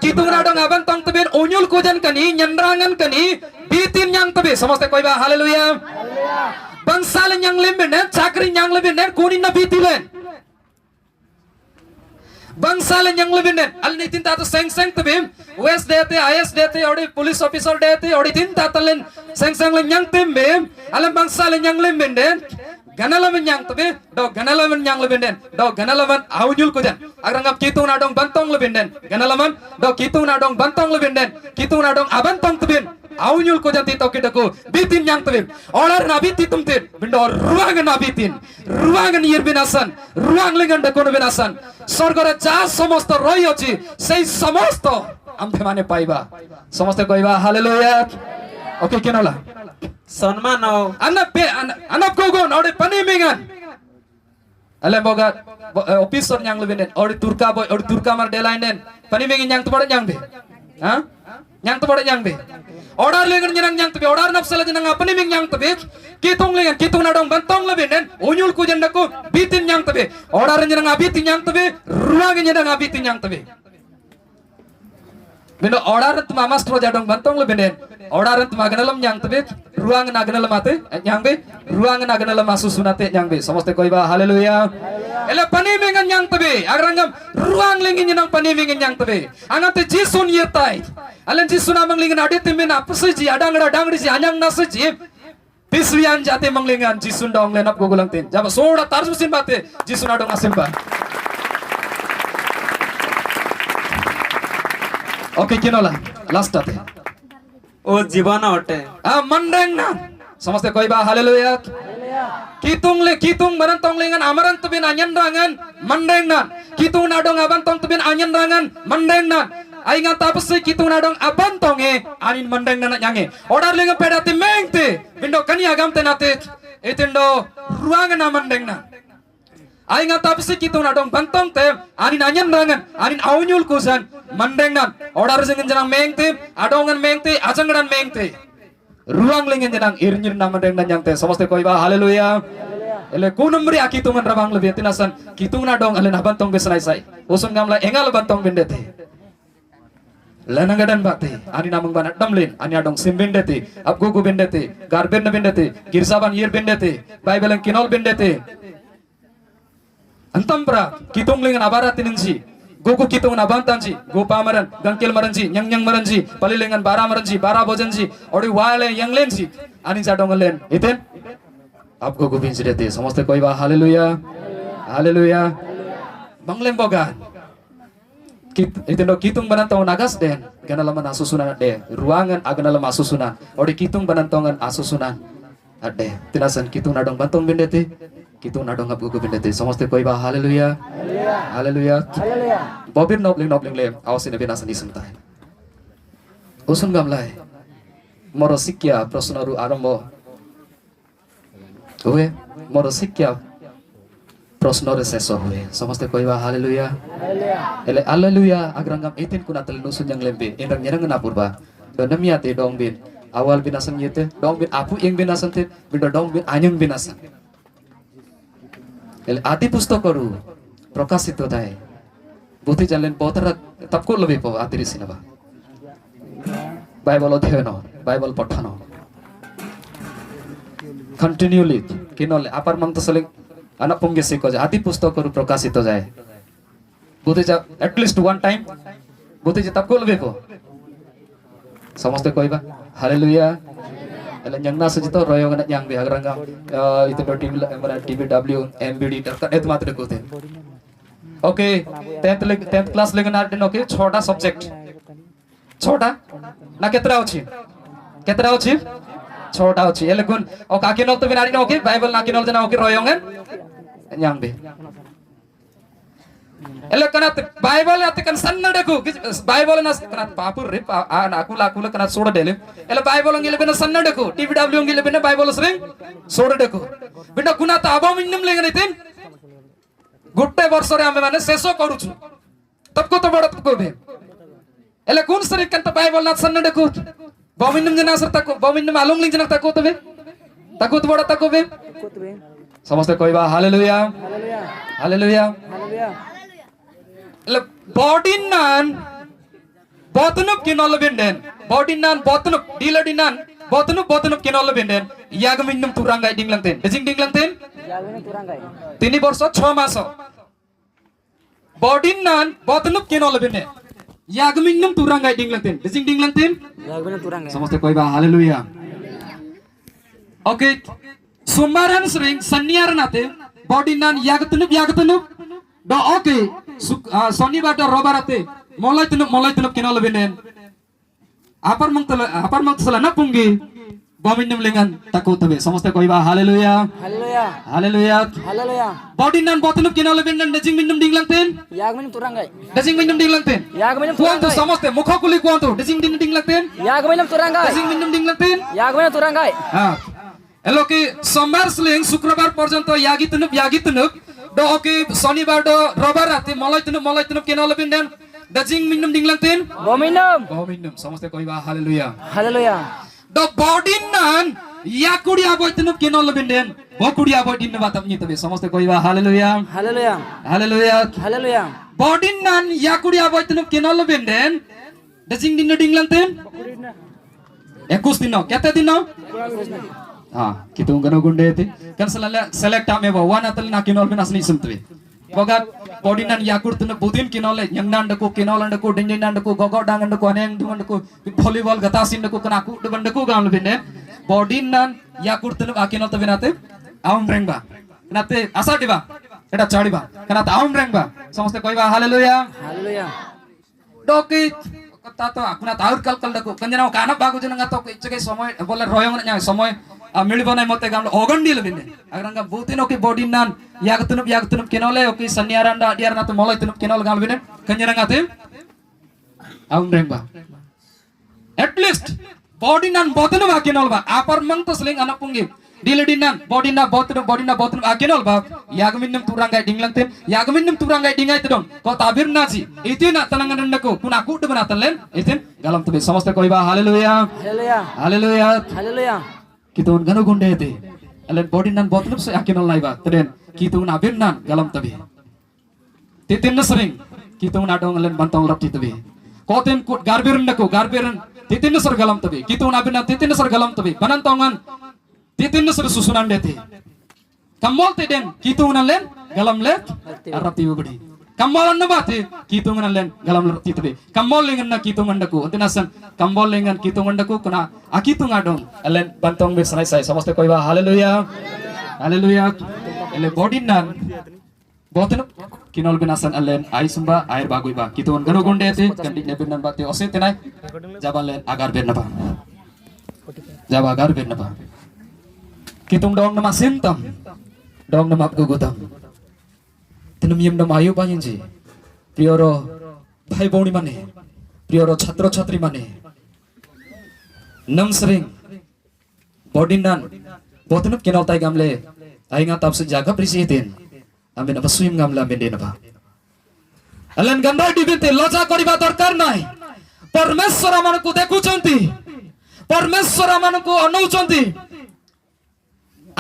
kitung nadong abantong tebin unyul kujan kani nyenrangan kani bitin yang tebe समझते कोई बात hallelujah Bansal yang lebih dan cakri yang lebih dan kunin na bitilen Bansal yang lebih dan al nitin tato seng tebim west dete is dete odi police officer dete odi tin tatalen seng len yang tembem alam bangsa yang lebih dan ganalaman yang tebe do ganalaman yang lebih dan do ganalaman aunyul kujan agrangap kitung nadong bantong lebih dan ganalaman do kitung nadong bantong lebih dan kitung nadong abantong tebin aunyul kujan tito kidaku bitin yang tebim olar nabi titum tin bendor ruangan nabitin ruangan ir binasan ruang lengan dakono binasan sorgore ja somosto royochi sei somosto ambe mane paiba somoste koiba haleluya okay kenola सम्मान anak gogon ode panimingan ale boga officer yang lebih den ode turka boy ode turka mar delain den panimingin yang tubada yang be ha yang tubada yang be order lengan yang tebe order nafsala jenang paniming yang tebe kitung lengan kitung nadong bantong lebih den unyul ku jendaku bitin yang tebe order jenang abitin yang tebe ruang jenang abitin yang tebe Bino order tu mama stro jadong bantong lebih den order tu maganalam yang tebe ruang naganalam ate yang be ruang naganalam asusunate yang be समझते कोई बात hallelujah ele panimingan yang tebe agrangam ruang lingin yang panimingan yang tebe angate jisun yetai alen jisun amang lingin ade temen apse ji adangada dangri ji anyang nase ji biswian jate manglingan jisun dong lenap gogulang tin jaba soda tarsusin bate jisun adong asimba okay kinola last ate ओ जीवन अटे mandeng na समझते कोई बात hallelujah kitung barantong lengan amaran tebin anyan rangan mandeng na kitung nadong abantong tebin anyan rangan mandeng na ai nga tapos kitung nadong abantong anin mandeng na nyange order lengan pedati mengte bindo kani agam tenate etindo ruangan na mandeng na ai nga tapos kitung nadong bantong te anin anyan rangan anin aunyul kusan mandeng na order jengan janang mengte adongan mengte ajangran mengte ruang lingin jenang irnyir nama deng dan yang te समझते कोई बात hallelujah ele kunumri akitungan rabang lebih tinasan kitungna dong ale nabantong besanai sai usun gamla engal bantong bendete lenangadan bate ani namang banat damlin ani adong simbendete abgugu bendete garben bendete girsaban yir bendete bible kinol bendete antampra kitung lingin abarat tiningsi goku kitung na bantanji go pamaran gangkel maranji nyang maranji palilengan bara maranji bara bojanji ori wale yang lenji ani jadong len iten आपको गोविंद देते समझते कोई बात hallelujah hallelujah banglem boga itendo kitung banantong nagas den ganalaman asusunan de ruangan aganalaman asusunan ori kitung banantongan asusunan Ade tinasan kitung nadong bantong bendete kitung nadong ngap gugu bendete samaste koi ba haleluya haleluya bobir nobling le awsin binasan isuntai usun gamlai moro sikya prasnaru arambo हुए मोर शिक्षा प्रश्न रे शेष हुए समस्त कहवा hallelujah एले hallelujah अग्रंगम एतिन कुना तल नुसुन yang lembe endang nyerang na purba donamia te dong bin awal binasan yete dong bin apu yang binasan te bido dong bin anyung binasan एले आदि पुस्तकहरु प्रकाशित थाए बुद्धि जानलेन पतरा तपको लबे प आदि सिनेमा बाइबल अध्ययन बाइबल पठन continually kinole apar mang tasale anak pungge seko ja ati pustokaru prakashito jae bote ja at least one time bote ja tap kolbe ko samaste koiba haleluya ele nyangna sujito royo gana yang bi agranga itu TBW MBD tarka et matre kote okay 10th class legan arden okay 6টা subject 6টা na ketra achi 6টা achi ele gun o kakinol to binari okay bible nakinol jana okay royongen yang be ele kanat bible ate kan sannadeku bible na kanat papur rip akula kanat soda dele ele bible ngile bena sannadeku TBW ngile bena bible sring soda deku binda kunat abaminnum leganitin Gutte वर्ष रे आमे माने शेषो करूछु तबको तो बड़ तबको बे एले कोन सरी कंत Bible ना सन्न देखो बमिन्नम जना सर तको बमिन्नम आलुंग लिंग जना तको तो बे बड़ तको बे समस्त कहबा हालेलुया हालेलुया हालेलुया हालेलुया एले बॉडी नान बतनुप किनल बिंडेन बॉडी नान बतनुप डिलडिनान बतनुप किनल बिंडेन यागमिन्नम तुरंगाय डिंगलंतेन डिंगलंतेन তিনি বর্ষ 6 মাস বডিন নান বতনুপ কেনল বিনে ইয়াগমিন্নম তুরাঙ্গাই ডিংলাতেন ডিংলাতেন ইয়াগমিন্নম তুরাঙ্গাই সমস্ত কইবা হালেলুয়া ওকে সোমবারন শ্রিং সন্নিয়ারনাতে বডিন নান ইয়াগতনুপ দ ওকে শনিবার দ রবিবারতে মলাইতনুপ কেনল বিনেন আপার মংতলা না পুঙ্গি बमिन्नम लेंगन तको तबे समस्त कहबा हालेलुया हालेलुया हालेलुया हालेलुया बॉडीनान बतनुप किनल बिनन डजिंग मिन्नम डिंगलंतेन यागमिन्नम तुरंगाय डजिंग मिन्नम डिंगलंतेन यागमिन्नम कुआंतो समस्त मुखकुली कुआंतो डजिंग डिंगलंतेन यागमिन्नम तुरंगाय डजिंग मिन्नम डिंगलंतेन यागमिन्नम तुरंगाय हां एलोके सोमवार स्लिंग शुक्रबार पर्यंत यागितनुप द ओके शनिबार द रविबार राते मलाइतनुप किनल बिनन डजिंग मिन्नम डिंगलंतेन बमिन्नम समस्त कहबा hallelujah hallelujah the body nan yakudi aboitnup kinol binden bokudi aboitin batam nyitabe samaste koiba hallelujah hallelujah hallelujah hallelujah body nan yakudi aboitnup kinol binden ding dinglanten 21 दिन kete दिन ha kitung gano gundete kan select ame ba wana tal na kinol bin asli sumtwe bogat body nan yakurtun budin kinole nyangdandaku kinolandaku dinjindandaku gogodangandaku anengdumandaku volleyball gatasindaku kanaku dubandaku gamlu binne body nan yakurtun akinol to binate aum rengba kanate asa diba eta chadiba kanate aum rengba samaste koiba hallelujah hallelujah doki kata to akuna taur kalkaldaku kanjana kana bagu junanga to ichke somoy bolle royong nya somoy मिलबनाय मते गामल ओगंडील बिने अग्रंगा बुतिनो की body नान यागतनुप केनोले ओकी सन्यारांडा दियारना तो मलाइतनुप केनोल गामल बिने कंजरंगाते आउंरेंबा at least body नान बतनु बा केनोल बा अपर मंग तो sling अनपुंगी डिलडिनान body ना बतनु आकेनोल बा यागमिन्नम तुरंगाय डिंगाय तदों को ताबिर नाजी इतिना तलंगनंडको कुना कुड बना तलेन इतिन गलम तबे समस्त कोइबा hallelujah hallelujah hallelujah hallelujah kitun gano gunde te alen body nan botlup se akinol naiba teden kitun abin nan galam tabi titin nasring kitun adong alen bantong rap titabi koten garbiran titin nasar galam tabi kitun abin nan titin nasar galam tabi banantongan titin nasar susunan dete kamol teden kitun alen galam le arap tibu budi kambol na bate kitungan len galam titabe kambol lengan na kitungan daku antinasan kambol lengan kitungan daku kuna akitung adong len bantong be sai samaste koiba hallelujah hallelujah ele body nan botenu kinol binasan alen ai sumba air bagui ba kitungan gano gonde te kandi nebin nan bate ose tenai jabalen agar ben naba jaba agar ben naba kitung dong nama sintam dong nama gugutam tinum yim nama ayu pahinji prioro bhai boni mane prioro chhatro chhatri mane nam sering bodinan botunup kinal tai gamle ainga tap se jaga prisitin ambe na swim gamla ambe de na Alan gandar dibinte লজ্জা করিবা দরকার নাই परमेश्वर आमको देखुचंती परमेश्वर आमको अनौचंती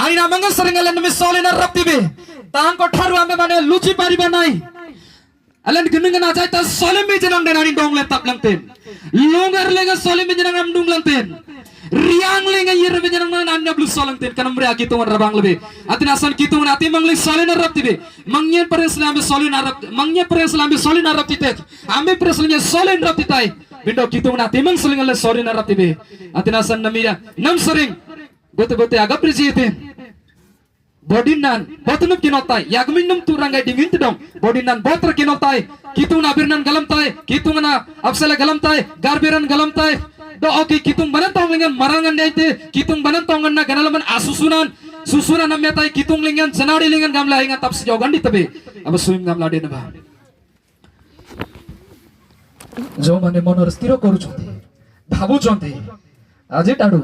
आईना मंगल सरिंगले नमे सोलिना रप्तिबे तांको ठारु आमे माने लुचि पारिबा नाई अलन गिनुंगना जाय त सोलिम बिजनंग देनानि डोंगले तपलंगतेन लोंगर लेगा सोलिम बिजनंग am dunglangten riang lenga yir bijanang nanya blue solangten kanam ria gitu rabang lebe atin asan gitu ati mangli solina raptibe mangye presla ambe solina rap mangye presla ambe solina raptite ambe presla solin raptitai bindo gitu ati mang solingale solina raptibe atin asan namira nam sering gote gote aga prisiyete bodinan botunup kinotai yagminum turangai dingin tudong bodinan botra kinotai gitu na birnan galamtai gitu na apsala galamtai garbiran galamtai do oke kitung banan tongengan marangan naite kitung banan tongan na ganalaman asusunan susunan namyatai kitung lingan janadi lingan gamla inga tap sejogan di tebe aba suim gamla de naba jo mane monor sthiro koruchonti bhabuchonti aji taru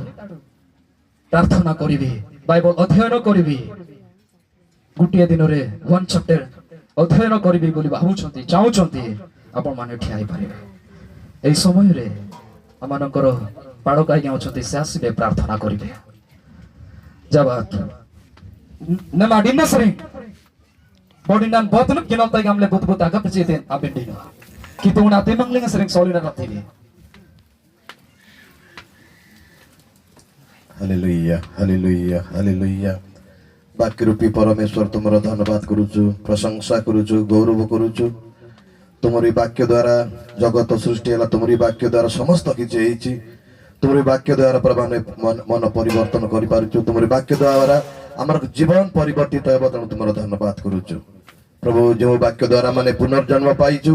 प्रार्थना करिबे Bible अध्ययन करिबे गुटिया दिन रे one chapter अध्ययन करिबे बोली भाबुचंती चाहुचंती आपण माने ठियाई पारिबे एई समय रे आमानकर पाड़काई गाउछंती से आसीबे प्रार्थना करिबे जबात नमा दिना सरे बडिनान बतन किनलताई गामले बुतबुत आगा प्रचितेन आबेन्दिनो कितुना तेमंगलिंग सरें सोलिना रथिबे हालेलुया हालेलुया हालेलुया वाक्य रूपी परमेश्वर तुमर धन्यवाद करूछु प्रशंसा करूछु गौरव करूछु तुमरी वाक्य द्वारा जगत सृष्टि हला तुमरी वाक्य द्वारा समस्त किछि हेछि तुमरी वाक्य द्वारा प्रभु मन परिवर्तन करि पारुछु तुमरी वाक्य द्वारा हमर जीवन परिवर्तित हेबो त तुमर धन्यवाद करूछु प्रभु जो वाक्य द्वारा माने पुनर्जन्म पाइछु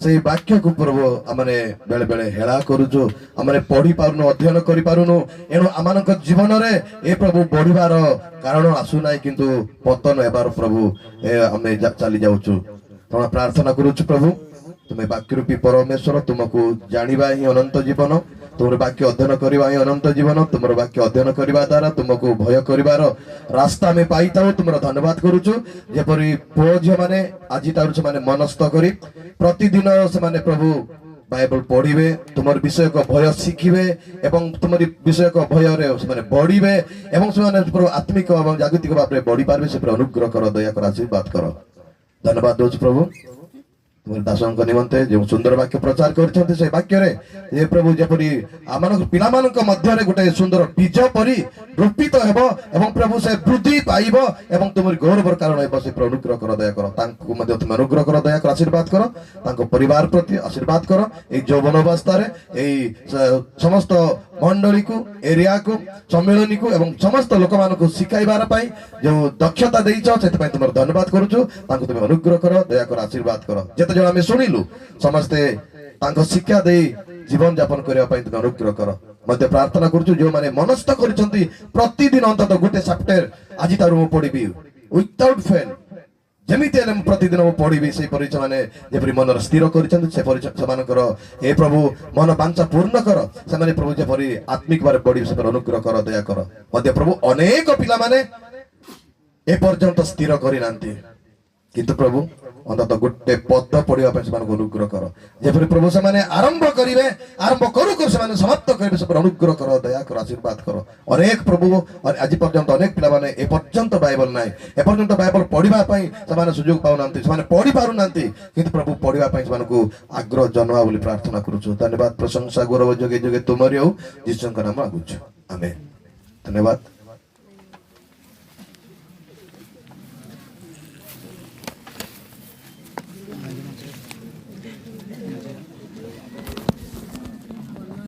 से वाक्य को प्रभु आमने बेले बेले हेला करूछु आमने पढ़ी पारुनु अध्ययन करि पारुनु एनो आमानक जीवन रे ए प्रभु बढ़िबार कारण आसु नाही किंतु पतन हेबार प्रभु ए आमे चली जाउछु तोरा प्रार्थना करूछु प्रभु तुमे वाक्य रूपी परमेश्वर तुमको जानिबा ही अनंत जीवन तुमर वाक्य अध्ययन करबा ही अनंत जीवन तुमर वाक्य अध्ययन करबा द्वारा तुमको भय करिवार रास्ता में पाइताउ तुमर धन्यवाद करूछु जेपरि पोज माने आजि तारु माने मनस्थ करी प्रतिदिन से माने प्रभु बाइबल पढ़िबे तुमर विषय को भय शिखिबे एवं तुमरी विषय को भय रे से माने बढ़िबे एवं से माने प्रभु आत्मिक एवं जागतिक भाव रे बढ़ी पारबे से अनुग्रह कर दया कर आशीर्वाद कर धन्यवाद दोछ प्रभु तुम दासों निमंते जो सुंदर वाक्य प्रचार करछन्ते से वाक्य रे ये प्रभु जेपरि आमानक पिलामानक मध्य रे गोटे सुंदर बीज परि रोपित हेबो एवं प्रभु से वृद्धि पाइबो एवं तुमर गौरवर कारण हेबो से अनुग्रह कर दया कर तांको मध्य तुम अनुग्रह कर दया कर आशीर्वाद कर तांको परिवार प्रति आशीर्वाद कर ए यौवन अवस्था रे ए समस्त मंडली को एरिया को सम्मेलनी को एवं समस्त लोक मानको सिखाइबार पई जो दक्षता देइछ सेते पई तुमर धन्यवाद करूछु तांको तुम अनुग्रह कर दया कर आशीर्वाद कर जेते जण आमे सुनिलु समस्ते तांको शिक्षा दे जीवन यापन करिया पई तुम अनुग्रह कर मध्य प्रार्थना करूछु जो माने मनस्थ करिसंती प्रतिदिन अंतत गोटे चैप्टर आजि तारु मु पढिबी विदाउट फेल जेमिति एलम प्रतिदिन मु पढिबी से परिचय माने जेपरि मन स्थिर करिसंती से परिचय समानकर हे प्रभु मन वांछा पूर्ण कर से माने प्रभु जेपरि आत्मिक बारे बढी से अनुग्रह कर दया कर मध्य प्रभु अनेक पिला माने ए पर्यंत स्थिर करि नांती किंतु प्रभु अंतत गोटे पद पढ़िया अनुग्रह कर जेपरि प्रभु से माने आरंभ करिवे आरंभ करू कर से माने समाप्त करिवे से अनुग्रह कर दया कर आशीर्वाद कर अनेक प्रभु आज पर्यंत अनेक पिला माने ए पर्यंत बाइबल नाही ए पर्यंत बाइबल पढ़िबा पई से माने सुयोग पाउ नांती से माने पढ़ि पारु नांती किंतु प्रभु पढ़िबा पई से मानको आग्रह जन्मा बोली प्रार्थना करूछु धन्यवाद प्रशंसा गौरव जगे जगे तुमरी हो यीशु का नाम मागुछु आमेन धन्यवाद।